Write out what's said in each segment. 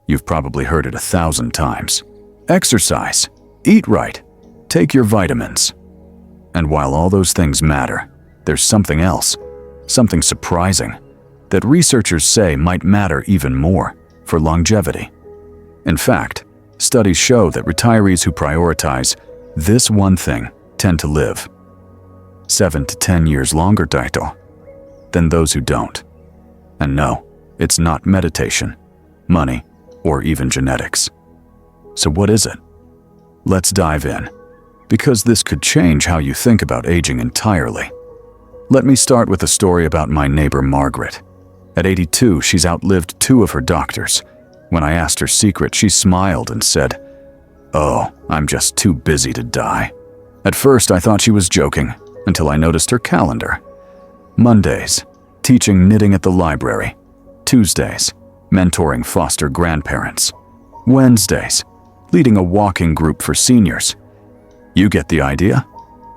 You've probably heard it 1,000 times. Exercise, eat right, take your vitamins. And while all those things matter, there's something else, something surprising, that researchers say might matter even more for longevity. In fact, studies show that retirees who prioritize this one thing tend to live 7 to 10 years longer, than those who don't. And no, it's not meditation, money, or even genetics. So what is it? Let's dive in, because this could change how you think about aging entirely. Let me start with a story about my neighbor Margaret. At 82, she's outlived 2 of her doctors. When I asked her secret, she smiled and said, "Oh, I'm just too busy to die." At first, I thought she was joking, until I noticed her calendar. Mondays, teaching knitting at the library. Tuesdays, mentoring foster grandparents. Wednesdays, leading a walking group for seniors. You get the idea?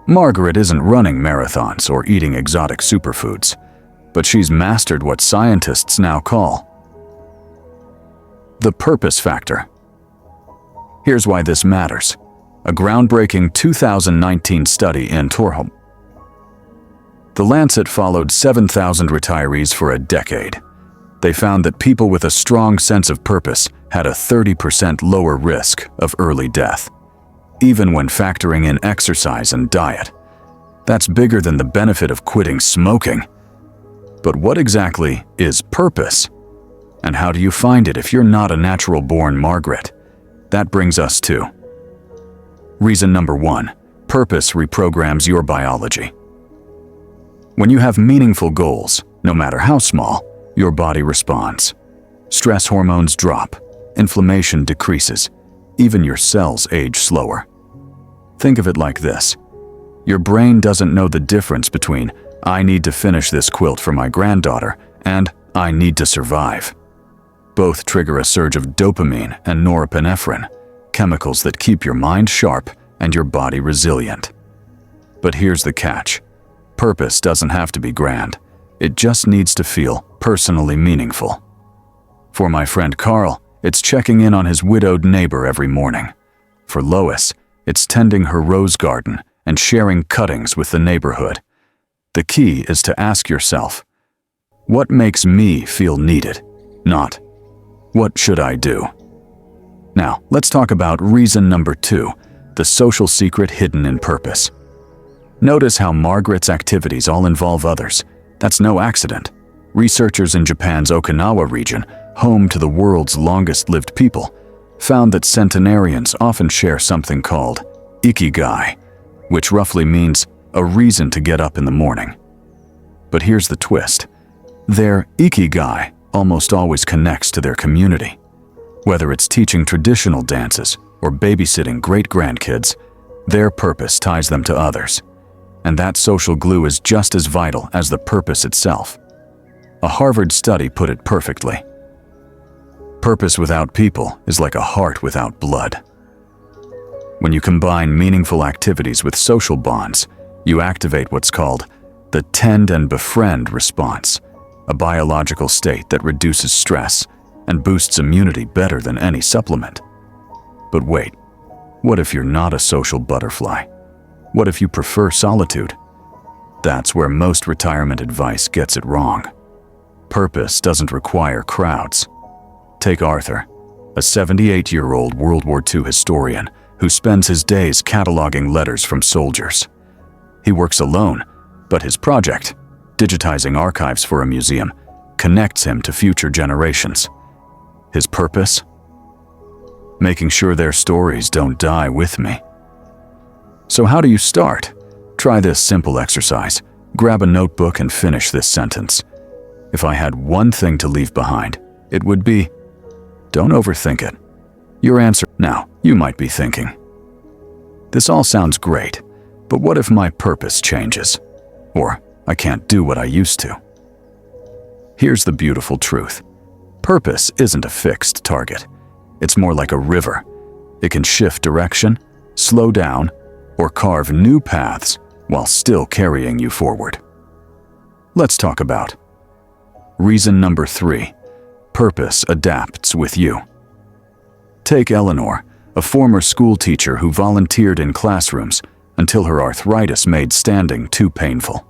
Margaret isn't running marathons or eating exotic superfoods, but she's mastered what scientists now call the purpose factor. Here's why this matters. A groundbreaking 2019 study in Torholm. The Lancet followed 7,000 retirees for a decade. They found that people with a strong sense of purpose had a 30% lower risk of early death, even when factoring in exercise and diet. That's bigger than the benefit of quitting smoking. But what exactly is purpose? And how do you find it if you're not a natural-born Margaret? That brings us to reason number 1. Purpose reprograms your biology. When you have meaningful goals, no matter how small, your body responds. Stress hormones drop, inflammation decreases, even your cells age slower. Think of it like this. Your brain doesn't know the difference between "I need to finish this quilt for my granddaughter" and "I need to survive." Both trigger a surge of dopamine and norepinephrine, chemicals that keep your mind sharp and your body resilient. But here's the catch. Purpose doesn't have to be grand. It just needs to feel personally meaningful. For my friend Carl, it's checking in on his widowed neighbor every morning. For Lois, it's tending her rose garden and sharing cuttings with the neighborhood. The key is to ask yourself, what makes me feel needed? Not, what should I do? Now, let's talk about reason number 2, the social secret hidden in purpose. Notice how Margaret's activities all involve others. That's no accident. Researchers in Japan's Okinawa region, home to the world's longest-lived people, found that centenarians often share something called ikigai, which roughly means a reason to get up in the morning. But here's the twist. Their ikigai almost always connects to their community. Whether it's teaching traditional dances or babysitting great-grandkids, their purpose ties them to others. And that social glue is just as vital as the purpose itself. A Harvard study put it perfectly. Purpose without people is like a heart without blood. When you combine meaningful activities with social bonds, you activate what's called the tend and befriend response, a biological state that reduces stress and boosts immunity better than any supplement. But wait, what if you're not a social butterfly? What if you prefer solitude? That's where most retirement advice gets it wrong. Purpose doesn't require crowds. Take Arthur, a 78-year-old World War II historian who spends his days cataloging letters from soldiers. He works alone, but his project, digitizing archives for a museum, connects him to future generations. His purpose? Making sure their stories don't die with me. So how do you start? Try this simple exercise. Grab a notebook and finish this sentence. If I had one thing to leave behind, it would be, don't overthink it. Your answer. Now, you might be thinking, this all sounds great, but what if my purpose changes? Or I can't do what I used to? Here's the beautiful truth. Purpose isn't a fixed target. It's more like a river. It can shift direction, slow down, or carve new paths while still carrying you forward. Let's talk about reason number 3. Purpose adapts with you. Take Eleanor, a former school teacher who volunteered in classrooms until her arthritis made standing too painful.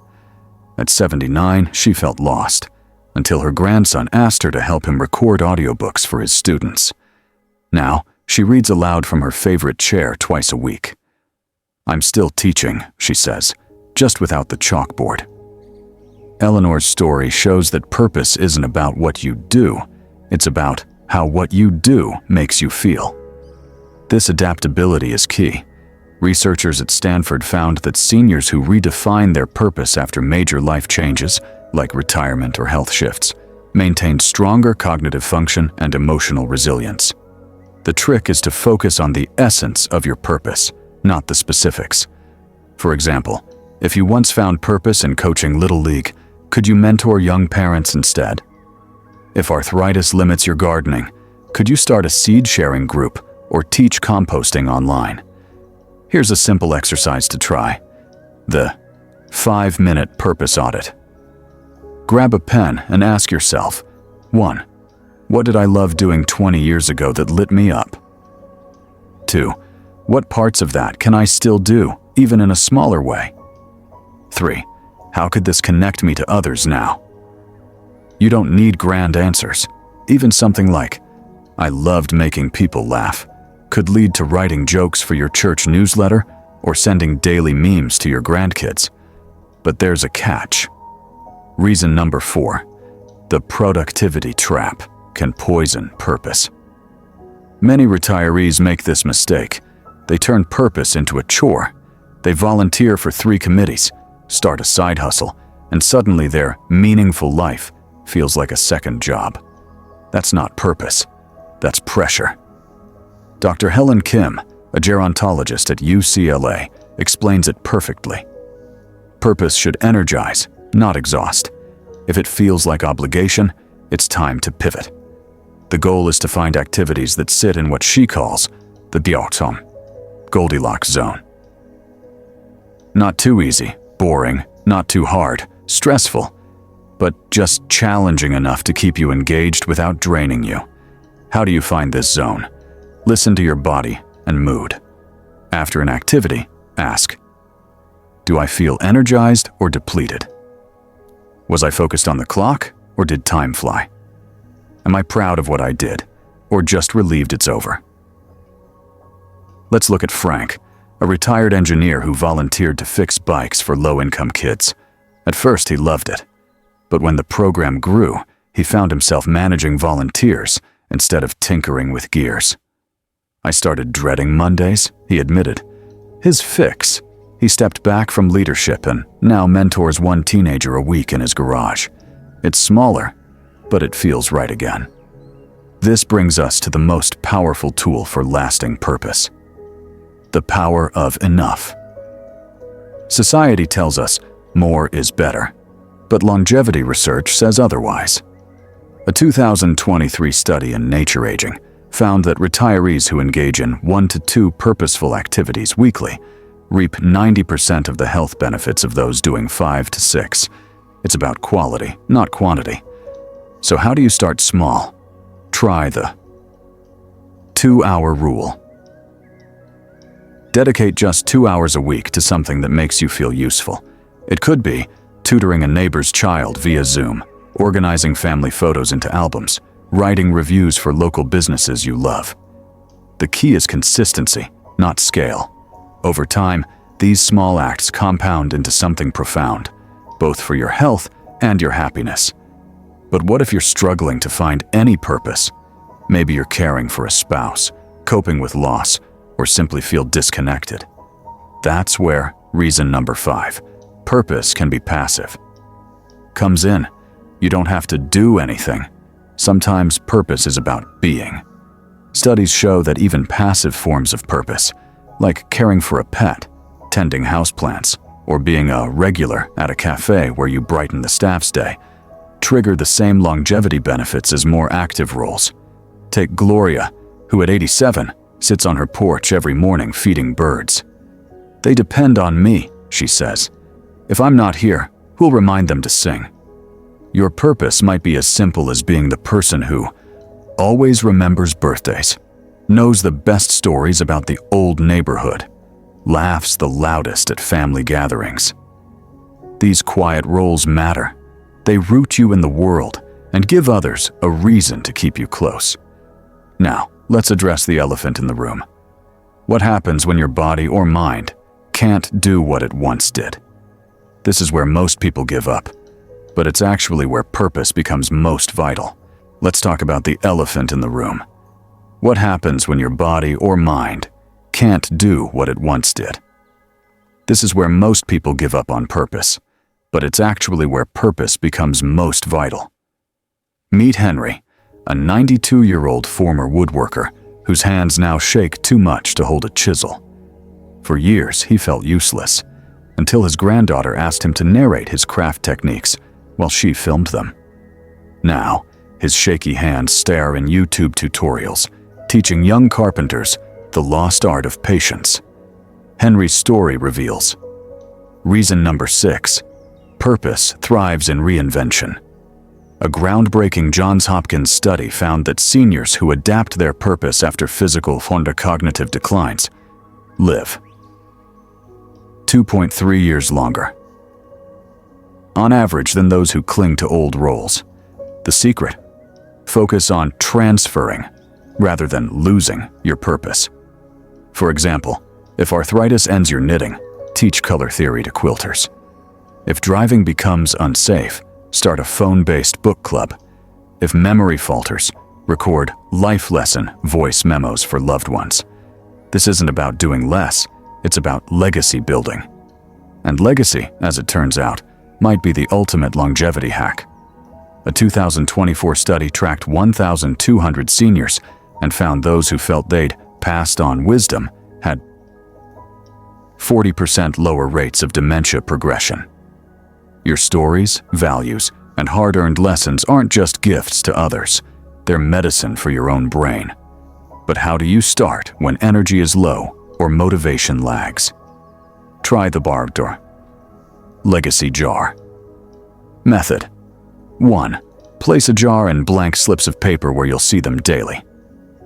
At 79, she felt lost, until her grandson asked her to help him record audiobooks for his students. Now, she reads aloud from her favorite chair twice a week. "I'm still teaching," she says, just without the chalkboard. Eleanor's story shows that purpose isn't about what you do, it's about how what you do makes you feel. This adaptability is key. Researchers at Stanford found that seniors who redefine their purpose after major life changes, like retirement or health shifts, maintained stronger cognitive function and emotional resilience. The trick is to focus on the essence of your purpose, not the specifics. For example, if you once found purpose in coaching Little League, could you mentor young parents instead? If arthritis limits your gardening, could you start a seed-sharing group or teach composting online? Here's a simple exercise to try: the 5-minute purpose audit. Grab a pen and ask yourself, 1. What did I love doing 20 years ago that lit me up? 2. What parts of that can I still do, even in a smaller way? 3. How could this connect me to others now? You don't need grand answers. Even something like, "I loved making people laugh," could lead to writing jokes for your church newsletter or sending daily memes to your grandkids. But there's a catch. Reason number 4. The productivity trap can poison purpose. Many retirees make this mistake. They turn purpose into a chore. They volunteer for 3 committees, start a side hustle, and suddenly their meaningful life feels like a second job. That's not purpose. That's pressure. Dr. Helen Kim, a gerontologist at UCLA, explains it perfectly. Purpose should energize, not exhaust. If it feels like obligation, it's time to pivot. The goal is to find activities that sit in what she calls the Goldilocks zone. Not too easy, boring, not too hard, stressful, but just challenging enough to keep you engaged without draining you. How do you find this zone? Listen to your body and mood. After an activity, ask, do I feel energized or depleted? Was I focused on the clock or did time fly? Am I proud of what I did or just relieved it's over? Let's look at Frank, a retired engineer who volunteered to fix bikes for low-income kids. At first, he loved it. But when the program grew, he found himself managing volunteers instead of tinkering with gears. I started dreading Mondays, he admitted. His fix: he stepped back from leadership and now mentors 1 teenager a week in his garage. It's smaller, but it feels right again. This brings us to the most powerful tool for lasting purpose: the power of enough. Society tells us more is better, but longevity research says otherwise. A 2023 study in Nature Aging found that retirees who engage in 1 to 2 purposeful activities weekly reap 90% of the health benefits of those doing 5 to 6. It's about quality, not quantity. So how do you start small? Try the 2-hour rule. Dedicate just 2 hours a week to something that makes you feel useful. It could be tutoring a neighbor's child via Zoom, organizing family photos into albums, writing reviews for local businesses you love. The key is consistency, not scale. Over time, these small acts compound into something profound, both for your health and your happiness. But what if you're struggling to find any purpose? Maybe you're caring for a spouse, coping with loss, or simply feel disconnected. That's where reason number 5, purpose can be passive, comes in. You don't have to do anything. Sometimes purpose is about being. Studies show that even passive forms of purpose, like caring for a pet, tending houseplants, or being a regular at a cafe where you brighten the staff's day, trigger the same longevity benefits as more active roles. Take Gloria, who at 87 sits on her porch every morning feeding birds. "They depend on me," she says. "If I'm not here, who'll remind them to sing?" Your purpose might be as simple as being the person who always remembers birthdays, knows the best stories about the old neighborhood, laughs the loudest at family gatherings. These quiet roles matter. They root you in the world and give others a reason to keep you close. Now, let's address the elephant in the room. What happens when your body or mind can't do what it once did? This is where most people give up, but it's actually where purpose becomes most vital. Let's talk about the elephant in the room. What happens when your body or mind can't do what it once did? This is where most people give up on purpose, but it's actually where purpose becomes most vital. Meet Henry, a 92-year-old former woodworker whose hands now shake too much to hold a chisel. For years, he felt useless, until his granddaughter asked him to narrate his craft techniques while she filmed them. Now, his shaky hands stare in YouTube tutorials, teaching young carpenters the lost art of patience. Henry's story reveals. Reason number 6. Purpose thrives in reinvention. A groundbreaking Johns Hopkins study found that seniors who adapt their purpose after physical and cognitive declines live 2.3 years longer, on average, than those who cling to old roles. The secret? Focus on transferring rather than losing your purpose. For example, if arthritis ends your knitting, teach color theory to quilters. If driving becomes unsafe, start a phone-based book club. If memory falters, record life lesson voice memos for loved ones. This isn't about doing less, it's about legacy building. And legacy, as it turns out, might be the ultimate longevity hack. A 2024 study tracked 1,200 seniors and found those who felt they'd passed on wisdom had 40% lower rates of dementia progression. Your stories, values, and hard-earned lessons aren't just gifts to others. They're medicine for your own brain. But how do you start when energy is low or motivation lags? Try the Barbdoor Legacy Jar. Method. 1. Place a jar and blank slips of paper where you'll see them daily.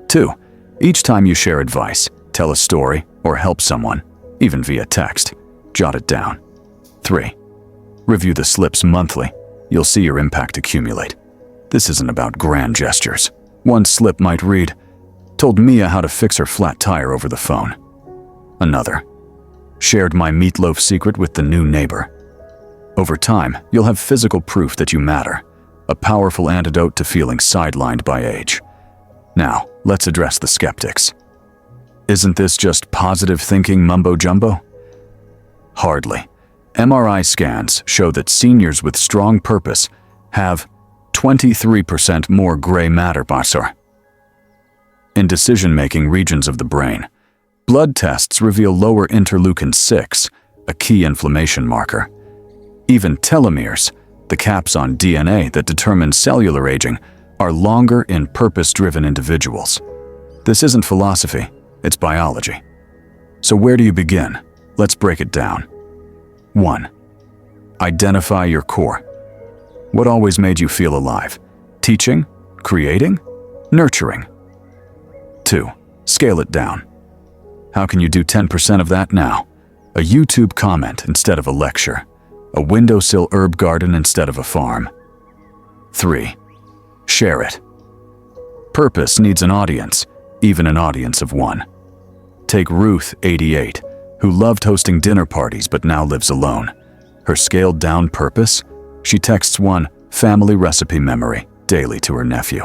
2. Each time you share advice, tell a story, or help someone, even via text, jot it down. 3. Review the slips monthly. You'll see your impact accumulate. This isn't about grand gestures. One slip might read, "Told Mia how to fix her flat tire over the phone." Another, "Shared my meatloaf secret with the new neighbor." Over time, you'll have physical proof that you matter, a powerful antidote to feeling sidelined by age. Now, let's address the skeptics. Isn't this just positive thinking mumbo-jumbo? Hardly. MRI scans show that seniors with strong purpose have 23% more gray matter in decision-making regions of the brain. Blood tests reveal lower interleukin-6, a key inflammation marker. Even telomeres, the caps on DNA that determine cellular aging, are longer in purpose-driven individuals. This isn't philosophy, it's biology. So where do you begin? Let's break it down. 1. Identify your core. What always made you feel alive? Teaching? Creating? Nurturing? 2. Scale it down. How can you do 10% of that now? A YouTube comment instead of a lecture. A windowsill herb garden instead of a farm. 3. Share it. Purpose needs an audience, even an audience of one. Take Ruth, 88, who loved hosting dinner parties but now lives alone. Her scaled-down purpose? She texts one family recipe memory daily to her nephew.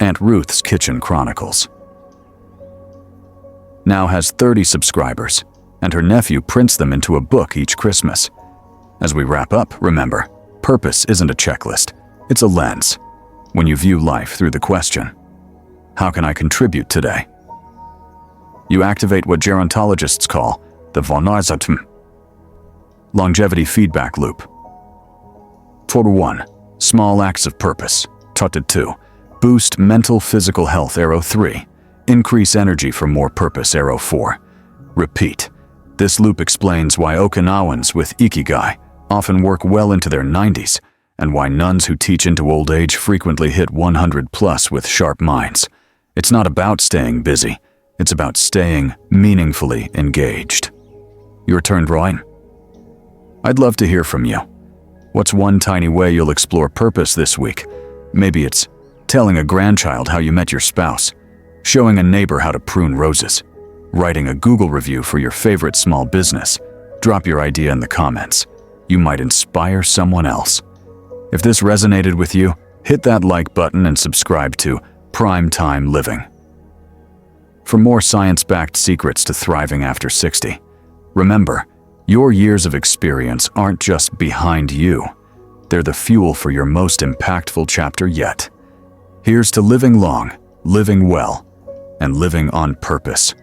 Aunt Ruth's Kitchen Chronicles now has 30 subscribers, and her nephew prints them into a book each Christmas. As we wrap up, remember, purpose isn't a checklist, it's a lens. When you view life through the question, how can I contribute today? You activate what gerontologists call the von Arzatum longevity feedback loop. Photo 1. Small acts of purpose. Tutted 2. Boost mental physical health. Arrow 3. Increase energy for more purpose. Arrow 4. Repeat. This loop explains why Okinawans with Ikigai often work well into their 90s, and why nuns who teach into old age frequently hit 100 plus with sharp minds. It's not about staying busy. It's about staying meaningfully engaged. Your turn, Ryan. I'd love to hear from you. What's one tiny way you'll explore purpose this week? Maybe it's telling a grandchild how you met your spouse, showing a neighbor how to prune roses, writing a Google review for your favorite small business. Drop your idea in the comments. You might inspire someone else. If this resonated with you, hit that like button and subscribe to Prime Time Living. For more science-backed secrets to thriving after 60, remember, your years of experience aren't just behind you. They're the fuel for your most impactful chapter yet. Here's to living long, living well, and living on purpose.